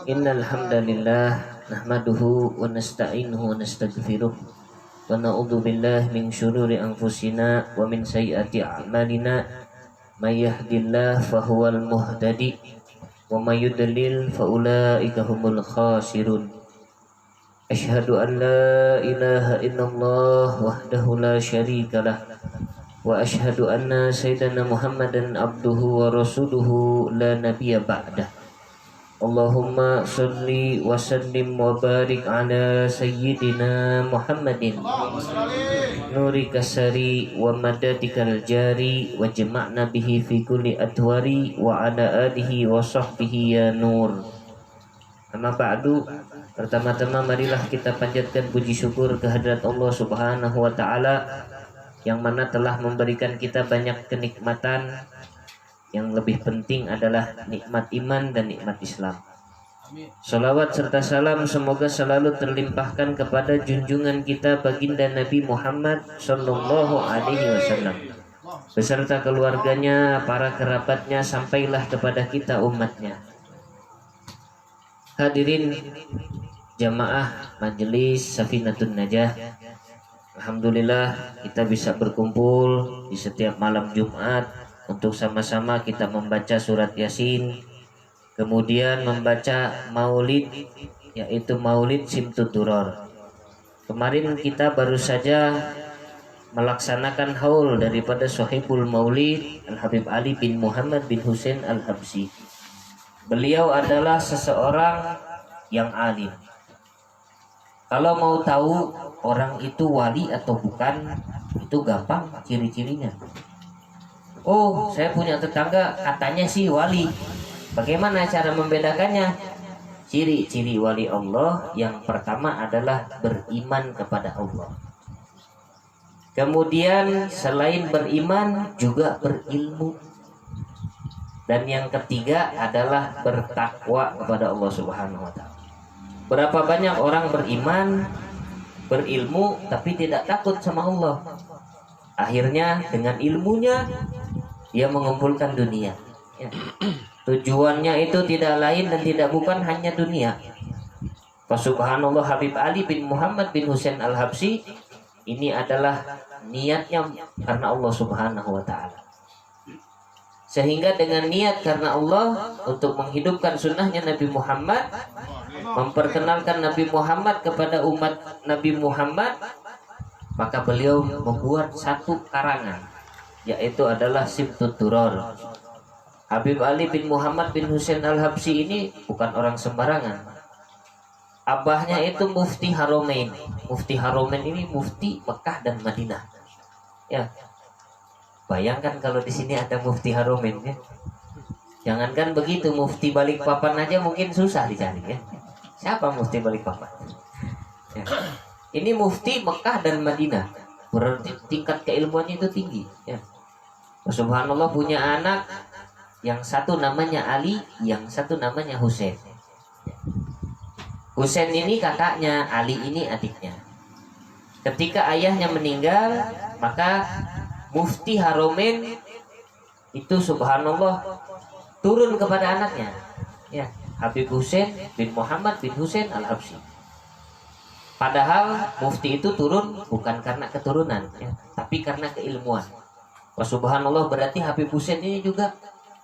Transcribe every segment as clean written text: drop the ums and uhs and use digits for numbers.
Innal hamdalillah nahmaduhu wa nasta'inuhu wa nastaghfiruh wa na'udzu billahi min syururi anfusina wa min sayyiati a'malina may yahdihillahu fahuwal muhtadi wa may yudlil fa ulaika humul khasirun. Asyhadu an la ilaha illallah wahdahu la syarikalah wa asyhadu anna sayyidana Muhammadan abduhu wa rasuluhu la nabiyya ba'dah. Allahumma salli wa sallim wa barik ala sayyidina Muhammadin nuri kasari wa madadikal jari wa jama'na bihi fi kulli adwari wa ala alihi wa sahbihi ya nur. Amma ba'du, pertama-tama marilah kita panjatkan puji syukur kehadirat Allah Subhanahu wa taala yang mana telah memberikan kita banyak kenikmatan. Yang lebih penting adalah nikmat iman dan nikmat Islam. Salawat serta salam semoga selalu terlimpahkan kepada junjungan kita baginda Nabi Muhammad Sallallahu Alaihi Wasallam beserta keluarganya, para kerabatnya, sampailah kepada kita umatnya. Hadirin jamaah majelis Safinatun Najah, alhamdulillah kita bisa berkumpul di setiap malam Jumat untuk sama-sama kita membaca surat Yasin, kemudian membaca maulid, yaitu maulid Simtud Duror. Kemarin kita baru saja melaksanakan haul daripada Sohibul Maulid Al-Habib Ali bin Muhammad bin Husain Al-Habsyi. Beliau adalah seseorang yang alim. Kalau mau tahu orang itu wali atau bukan, itu gampang ciri-cirinya. Oh, saya punya tetangga katanya sih wali. Bagaimana cara membedakannya? Ciri-ciri wali Allah yang pertama adalah beriman kepada Allah. Kemudian selain beriman juga berilmu. Dan yang ketiga adalah bertakwa kepada Allah Subhanahu wa taala. Berapa banyak orang beriman, berilmu tapi tidak takut sama Allah. Akhirnya dengan ilmunya dia mengumpulkan dunia. Ya. Tujuannya itu tidak lain dan tidak bukan hanya dunia. Subhanallah, Habib Ali bin Muhammad bin Husain Al-Habsyi ini adalah niatnya karena Allah Subhanahu wa taala. Sehingga dengan niat karena Allah untuk menghidupkan sunnahnya Nabi Muhammad, memperkenalkan Nabi Muhammad kepada umat Nabi Muhammad, maka beliau membuat satu karangan, yaitu adalah Simtud Duror. Habib Ali bin Muhammad bin Husain Al-Habsyi ini bukan orang sembarangan. Abahnya itu Mufti Haromain. Mufti Haromain ini Mufti Mekah dan Madinah. Ya, bayangkan kalau di sini ada Mufti Haromain, ya. Jangankan begitu, Mufti Balikpapan aja mungkin susah dicari, ya. Siapa Mufti Balikpapan? Ya. Ini Mufti Mekah dan Madinah. Berarti tingkat keilmuannya itu tinggi, ya. Subhanallah, punya anak yang satu namanya Ali, yang satu namanya Husain. Husain ini kakaknya, Ali ini adiknya. Ketika ayahnya meninggal, maka Mufti Haromain itu subhanallah turun kepada anaknya, ya, Habib Husain bin Muhammad bin Husain Al-Habsyi. Padahal Mufti itu turun bukan karena keturunan, ya, tapi karena keilmuan. Subhanallah, berarti Habib Husain ini juga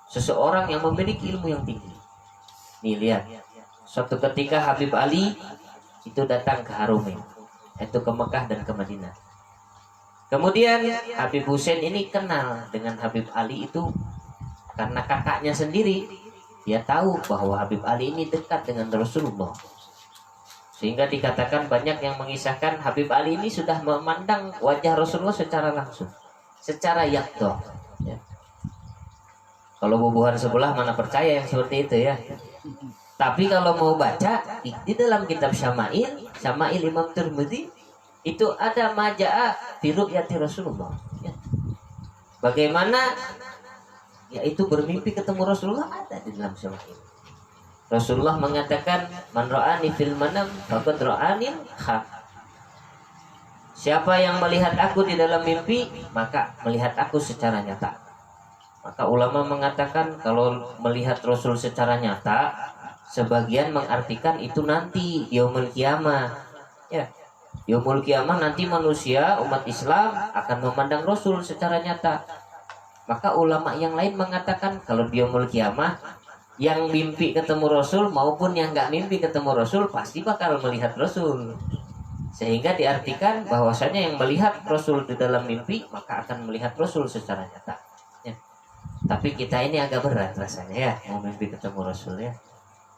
seseorang yang memiliki ilmu yang tinggi. Nih lihat, suatu ketika Habib Ali itu datang ke Haromain, itu ke Mekah dan ke Madinah. Kemudian Habib Husain ini kenal dengan Habib Ali itu karena kakaknya sendiri. Dia tahu bahwa Habib Ali ini dekat dengan Rasulullah, sehingga dikatakan banyak yang mengisahkan Habib Ali ini sudah memandang wajah Rasulullah secara langsung, secara yakdo, ya. Kalau bubuhan sebelah mana percaya yang seperti itu, ya. Tapi kalau mau baca di dalam kitab Syama'il Imam Tirmidzi itu ada majaa fi ru'yati Rasulullah, ya. Bagaimana yaitu bermimpi ketemu Rasulullah, ada di dalam Syama'il. Rasulullah mengatakan, man ra'ani fil manam faqad ra'anil haq. Siapa yang melihat aku di dalam mimpi, maka melihat aku secara nyata. Maka ulama mengatakan kalau melihat Rasul secara nyata, sebagian mengartikan itu nanti yaumul kiamah. Ya, yaumul kiamah nanti manusia umat Islam akan memandang Rasul secara nyata. Maka ulama yang lain mengatakan kalau di yaumul kiamah yang mimpi ketemu Rasul maupun yang nggak mimpi ketemu Rasul pasti bakal melihat Rasul. Sehingga diartikan bahwasanya yang melihat Rasul di dalam mimpi maka akan melihat Rasul secara nyata. Ya. Tapi kita ini agak berat rasanya ya mau mimpi ketemu Rasul ya.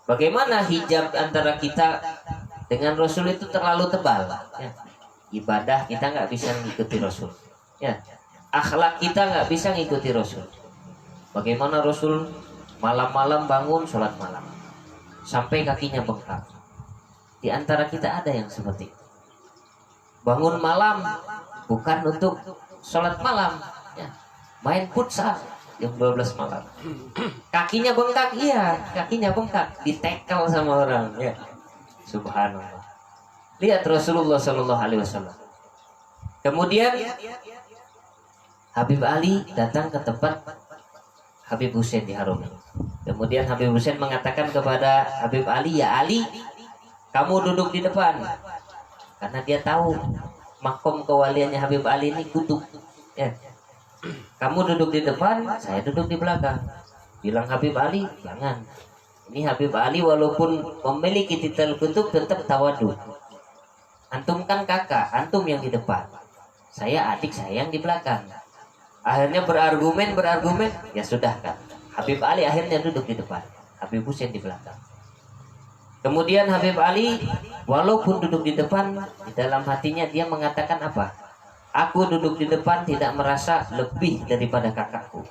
Bagaimana hijab antara kita dengan Rasul itu terlalu tebal ya. Ibadah kita nggak bisa mengikuti Rasul ya. Akhlak kita nggak bisa mengikuti Rasul. Bagaimana Rasul malam-malam bangun sholat malam sampai kakinya bengkak. Di antara kita ada yang seperti itu. Bangun malam bukan untuk sholat malam ya. Main futsal jam 12 malam. Kakinya bengkak, iya, kakinya bengkak, ditekel sama orang ya. Subhanallah. Lihat Rasulullah Shallallahu Alaihi Wasallam. Kemudian Habib Ali datang ke tempat Habib Husain di Harumi. Kemudian Habib Husain mengatakan kepada Habib Ali, ya Ali, kamu duduk di depan. Karena dia tahu makom kewaliannya Habib Ali ini kutub ya. Kamu duduk di depan, saya duduk di belakang. Bilang Habib Ali, jangan. Ini Habib Ali walaupun memiliki titel kutub tetap tawadu. Antum kan kakak, antum yang di depan, saya adik saya yang di belakang. Akhirnya berargumen, ya sudah kan. Habib Ali akhirnya duduk di depan, Habib Husain di belakang. Kemudian Habib Ali walaupun duduk di depan, di dalam hatinya dia mengatakan apa? Aku duduk di depan tidak merasa lebih daripada kakakku.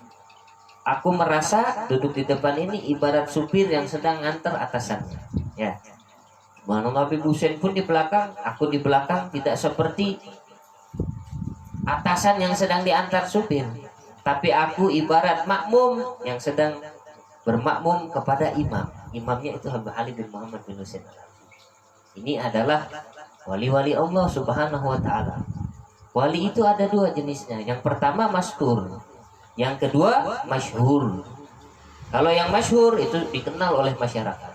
Aku merasa duduk di depan ini ibarat supir yang sedang nganter atasannya. Ya. Mana Habib Husain pun di belakang, aku di belakang tidak seperti atasan yang sedang diantar supir. Tapi aku ibarat makmum yang sedang bermakmum kepada imam. Imamnya itu Habib Ali bin Muhammad bin Husain. Ini adalah wali-wali Allah Subhanahu wa ta'ala. Wali itu ada dua jenisnya. Yang pertama mastur, yang kedua masyhur. Kalau yang masyhur itu dikenal oleh masyarakat.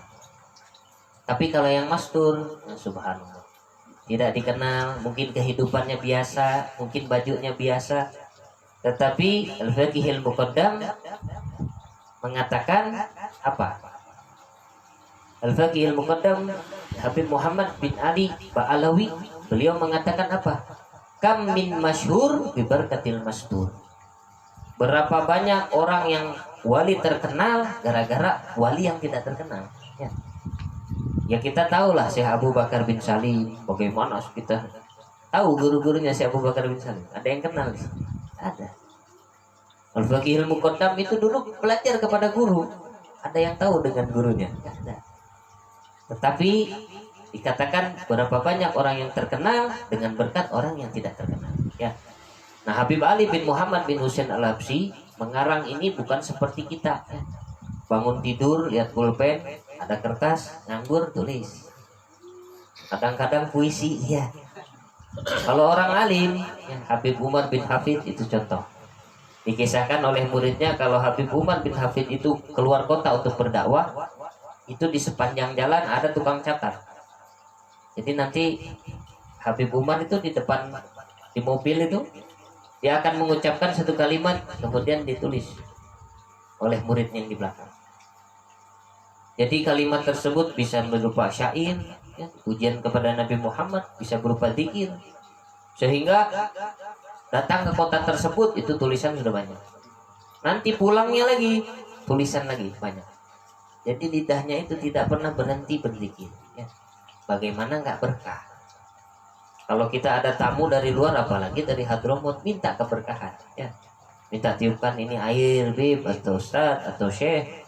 Tapi kalau yang mastur, ya subhanallah, tidak dikenal, mungkin kehidupannya biasa, mungkin bajunya biasa. Tetapi Al-Faqihil Muqaddam mengatakan apa? Al-Faqihil Muqaddam Habib Muhammad bin Ali Ba'alawi, beliau mengatakan apa? Kam min masyhur bi barakatil mastur. Berapa banyak orang yang wali terkenal gara-gara wali yang tidak terkenal ya. Ya kita tahulah Syekh Abu Bakar bin Salim. Bagaimana kita tahu guru-gurunya Syekh Abu Bakar bin Salim? Ada yang kenal? Ada. Al-Faqihil Muqaddam itu dulu belajar kepada guru. Ada yang tahu dengan gurunya? Ada. Tetapi dikatakan berapa banyak orang yang terkenal dengan berkat orang yang tidak terkenal ya. Nah Habib Ali bin Muhammad bin Husain Al-Habsyi mengarang ini bukan seperti kita ya. Bangun tidur lihat pulpen, ada kertas, nganggur tulis. Kadang-kadang puisi ya. Kalau orang alim ya, Habib Umar bin Hafid itu contoh. Dikisahkan oleh muridnya kalau Habib Umar bin Hafid itu keluar kota untuk berdakwah, itu di sepanjang jalan ada tukang catat. Jadi nanti Habib Umar itu di depan di mobil itu dia akan mengucapkan satu kalimat kemudian ditulis oleh muridnya yang di belakang. Jadi kalimat tersebut bisa berupa syair ya, pujian kepada Nabi Muhammad, bisa berupa zikir. Sehingga datang ke kota tersebut itu tulisan sudah banyak. Nanti pulangnya lagi tulisan lagi banyak. Jadi lidahnya itu tidak pernah berhenti berzikir ya. Bagaimana nggak berkah? Kalau kita ada tamu dari luar, apalagi dari Hadramut, minta keberkahan ya. Minta tiupkan ini air Bib atau Ustaz atau Syekh,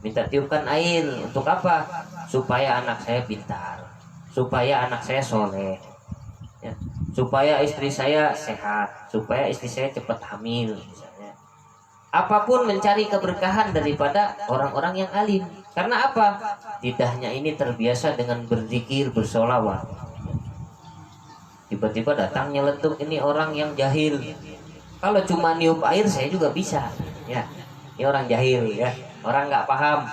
minta tiupkan air untuk apa? Supaya anak saya pintar, supaya anak saya soleh ya. Supaya istri saya sehat, supaya istri saya cepat hamil misalnya. Apapun mencari keberkahan daripada orang-orang yang alim. Karena apa? Lidahnya ini terbiasa dengan berzikir, bersolawat. Tiba-tiba datang nyeletuk ini orang yang jahil. Kalau cuma niup air saya juga bisa ya. Ini orang jahil ya, orang nggak paham.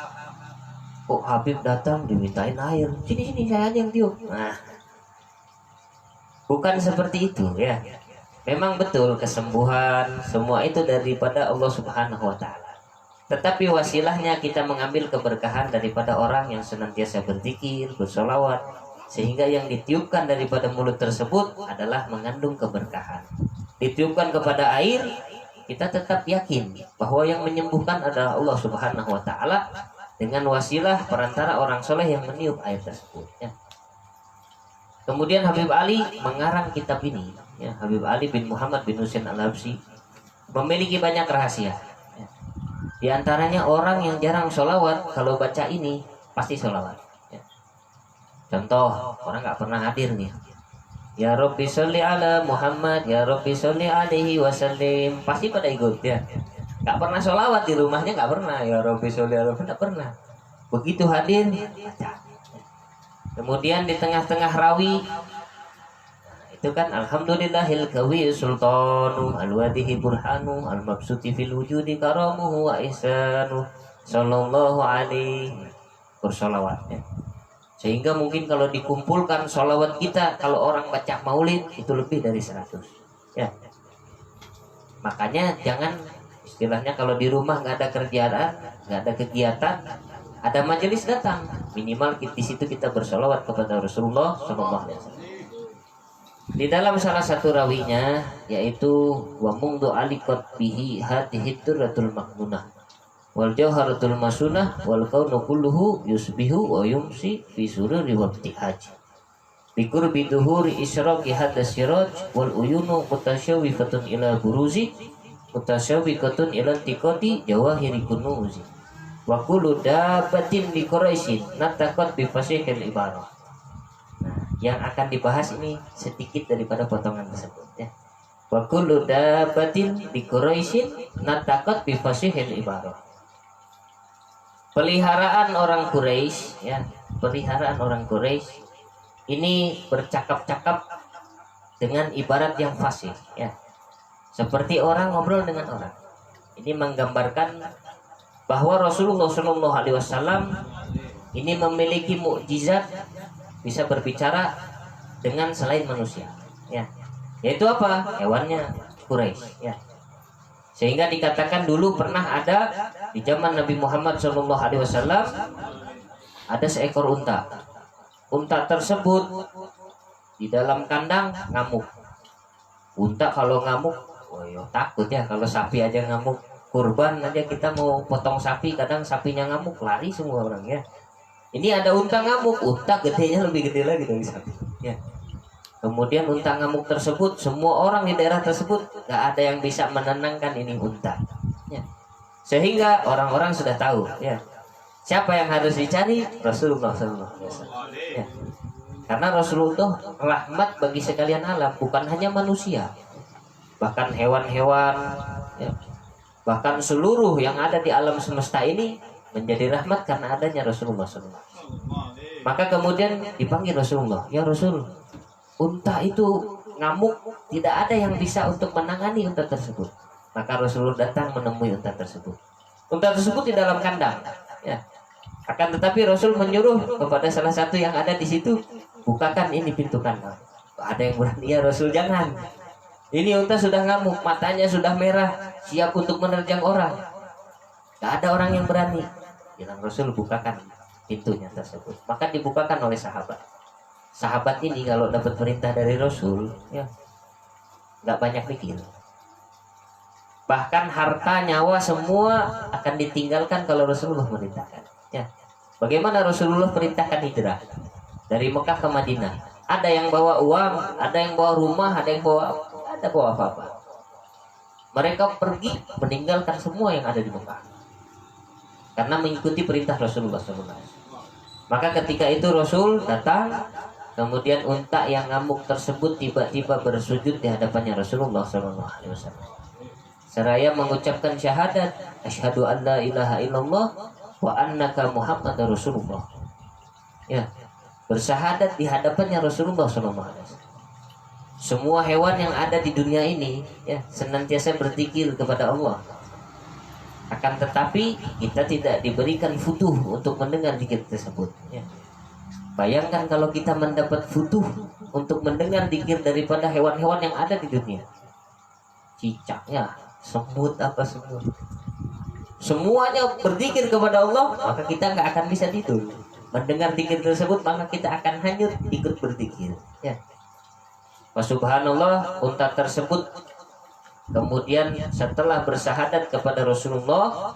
Kok Habib datang dimintain air, sini saya aja yang tiup. Nah, bukan seperti itu ya. Memang betul kesembuhan semua itu daripada Allah Subhanahu wa taala. Tetapi wasilahnya kita mengambil keberkahan daripada orang yang senantiasa berzikir, bersolawat, sehingga yang ditiupkan daripada mulut tersebut adalah mengandung keberkahan. Ditiupkan kepada air, kita tetap yakin bahwa yang menyembuhkan adalah Allah Subhanahu wa taala dengan wasilah perantara orang soleh yang meniup air tersebut ya. Kemudian Habib Ali mengarang kitab ini ya, Habib Ali bin Muhammad bin Husain Al-Habsyi memiliki banyak rahasia ya. Di antaranya orang yang jarang sholawat kalau baca ini pasti sholawat ya. Contoh, orang nggak pernah hadir nih, ya Rabbi sholli ala Muhammad, ya Rabbi sholli alaihi wasallim, pasti pada ikut ya. Nggak pernah sholawat di rumahnya, nggak pernah ya Rabbi sholli ala Muhammad, nggak pernah. Begitu hadir baca. Kemudian di tengah-tengah rawi itu kan alhamdulillahil qawi sultanu alwadihi burhanu almabsuti fil wujudi karamuhu wa ihsanu sallallahu alaihi bersolawat ya. Sehingga mungkin kalau dikumpulkan solawat kita, kalau orang baca maulid itu lebih dari 100 ya. Makanya jangan, istilahnya kalau di rumah nggak ada kerjaan, nggak ada kegiatan, ada majelis datang, minimal di situ kita bersolawat kepada Rasulullah SAW. Di dalam salah satu rawinya yaitu wa mungdu alikot bihi hatihi turratul maknunah wal jawharatul masunah wal kaunu kulluhu yusbihu wa yumsi fi sururi waqti haji bikur biduhuri isyraqi hadas siraj wal uyunu mutasyawifatun ila buruzi mutasyawiqatun ila tiqati jawahiri kunuzi wa kullu dabatin li quraisyin nataqat bi fasihil ibarah. Nah, yang akan dibahas ini sedikit daripada potongan tersebut ya. Wa kullu dabatin li quraisyin nataqat bi fasihil ibarah. Peliharaan orang Quraisy ya, peliharaan orang Quraisy ini bercakap-cakap dengan ibarat yang fasih ya. Seperti orang ngobrol dengan orang. Ini menggambarkan bahwa Rasulullah SAW ini memiliki mukjizat bisa berbicara dengan selain manusia ya. Yaitu apa? Hewannya Quraisy ya. Sehingga dikatakan dulu pernah ada di zaman Nabi Muhammad SAW ada seekor unta. Unta tersebut di dalam kandang ngamuk. Unta kalau ngamuk, oh yo, takut ya. Kalau sapi aja ngamuk, kurban aja kita mau potong sapi, kadang sapinya ngamuk, lari semua orang ya. Ini ada unta ngamuk, unta gedenya lebih gede lagi dari sapi ya. Kemudian unta ngamuk tersebut, semua orang di daerah tersebut gak ada yang bisa menenangkan ini unta ya. Sehingga orang-orang sudah tahu ya, siapa yang harus dicari? Rasulullah SAW ya. Karena Rasulullah rahmat bagi sekalian alam, bukan hanya manusia, bahkan hewan-hewan ya. Bahkan seluruh yang ada di alam semesta ini menjadi rahmat karena adanya Rasulullah SAW. Maka kemudian dipanggil Rasulullah, ya Rasul, unta itu ngamuk, tidak ada yang bisa untuk menangani unta tersebut. Maka Rasulullah datang menemui unta tersebut. Unta tersebut di dalam kandang ya. Akan tetapi Rasul menyuruh kepada salah satu yang ada di situ, bukakan ini pintu kandang. Ada yang berani, ya Rasul jangan. Ini unta sudah ngamuk, matanya sudah merah, siap untuk menerjang orang. Gak ada orang yang berani. Bilang Rasul, bukakan pintunya tersebut. Maka dibukakan oleh sahabat. Sahabat ini kalau dapat perintah dari Rasul, ya gak banyak mikir. Bahkan harta, nyawa semua akan ditinggalkan kalau Rasulullah merintahkan. Ya. Bagaimana Rasulullah perintahkan hijrah dari Mekah ke Madinah? Ada yang bawa uang, ada yang bawa rumah, ada yang bawa apa-apa. Mereka pergi meninggalkan semua yang ada di Mekah karena mengikuti perintah Rasulullah SAW. Maka ketika itu Rasul datang, kemudian unta yang ngamuk tersebut tiba-tiba bersujud di hadapannya Rasulullah SAW. Seraya mengucapkan syahadat, asyhadu an la ilaha illallah wa annaka Muhammadar Rasulullah. Ya, bersyahadat di hadapannya Rasulullah SAW. Semua hewan yang ada di dunia ini ya senantiasa berzikir kepada Allah. Akan tetapi kita tidak diberikan futuh untuk mendengar zikir tersebut, ya. Bayangkan kalau kita mendapat futuh untuk mendengar zikir daripada hewan-hewan yang ada di dunia, cicaknya, semut apa semua, semuanya berzikir kepada Allah, maka kita nggak akan bisa tidur. Mendengar zikir tersebut, maka kita akan hanyut ikut berzikir, ya. Subhanallah, unta tersebut kemudian setelah bersahadat kepada Rasulullah,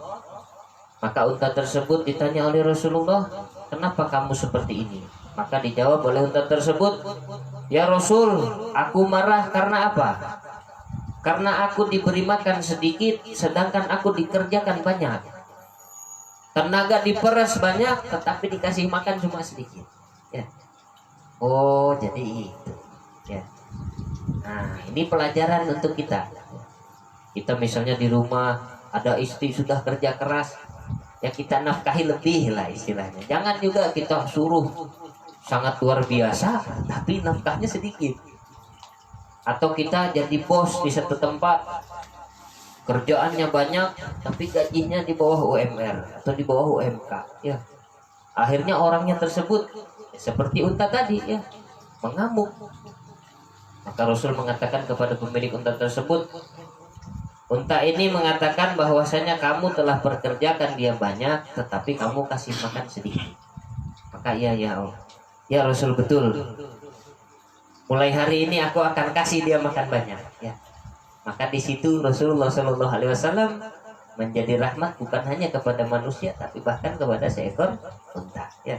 maka unta tersebut ditanya oleh Rasulullah, kenapa kamu seperti ini? Maka dijawab oleh unta tersebut, ya Rasul, aku marah karena apa? Karena aku diberi makan sedikit, sedangkan aku dikerjakan banyak. Tenaga diperas banyak, tetapi dikasih makan cuma sedikit, ya. Oh, jadi itu, ya. Nah, ini pelajaran untuk kita. Kita misalnya di rumah ada istri sudah kerja keras, ya kita nafkahi lebih lah istilahnya. Jangan juga kita suruh sangat luar biasa tapi nafkahnya sedikit. Atau kita jadi bos di satu tempat, kerjaannya banyak tapi gajinya di bawah UMR atau di bawah UMK, ya. Akhirnya orangnya tersebut seperti unta tadi, ya, mengamuk. Maka Rasul mengatakan kepada pemilik unta tersebut, unta ini mengatakan bahwasanya kamu telah perkerjakan dia banyak, tetapi kamu kasih makan sedikit. Maka ya Allah, ya Rasul, betul. Mulai hari ini aku akan kasih dia makan banyak, ya. Maka di situ Rasulullah Shallallahu Alaihi Wasallam menjadi rahmat bukan hanya kepada manusia, tapi bahkan kepada seekor unta, ya.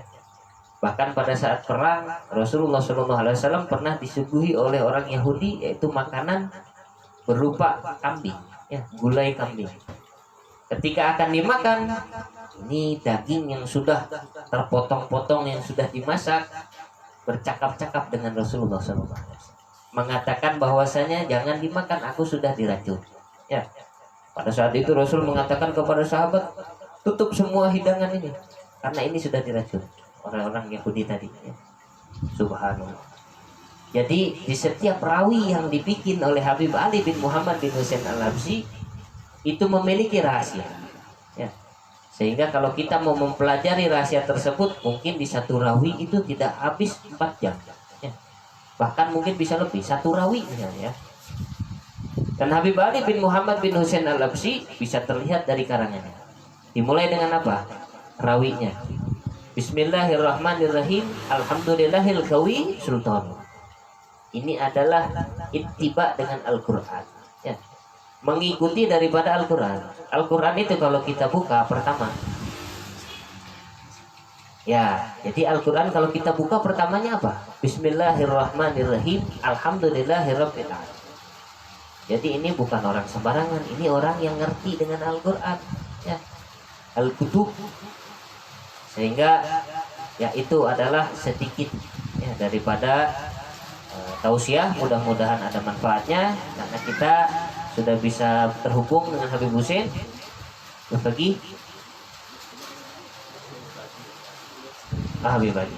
Bahkan pada saat perang, Rasulullah Shallallahu Alaihi Wasallam pernah disuguhi oleh orang Yahudi yaitu makanan berupa kambing, ya, gulai kambing. Ketika akan dimakan, ini daging yang sudah terpotong-potong, yang sudah dimasak, bercakap-cakap dengan Rasulullah SAW, mengatakan bahwasanya jangan dimakan, aku sudah diracun, ya. Pada saat itu Rasul mengatakan kepada sahabat, tutup semua hidangan ini karena ini sudah diracun orang-orang Yahudi tadi, ya. Subhanallah. Jadi di setiap rawi yang dibikin oleh Habib Ali bin Muhammad bin Husain Al-Habsyi itu memiliki rahasia, ya. Sehingga kalau kita mau mempelajari rahasia tersebut, mungkin di satu rawi itu tidak habis 4 jam, ya. Bahkan mungkin bisa lebih, satu rawi, ya. Dan Habib Ali bin Muhammad bin Husain Al-Habsyi bisa terlihat dari karangannya. Dimulai dengan apa? Rawinya, Bismillahirrahmanirrahim, Alhamdulillahil qawi sultan. Ini adalah ittiba dengan Al-Quran, ya. Mengikuti daripada Al-Quran. Al-Quran itu kalau kita buka pertama, ya, jadi Al-Quran kalau kita buka pertamanya apa? Bismillahirrahmanirrahim, Alhamdulillahirabbil alamin. Jadi ini bukan orang sembarangan, ini orang yang ngerti dengan Al-Quran, ya, Al-Kutub. Sehingga ya itu adalah sedikit, ya, daripada tausiah. Mudah-mudahan ada manfaatnya karena kita sudah bisa terhubung dengan Habib Husain. Berbagi Habib Ali.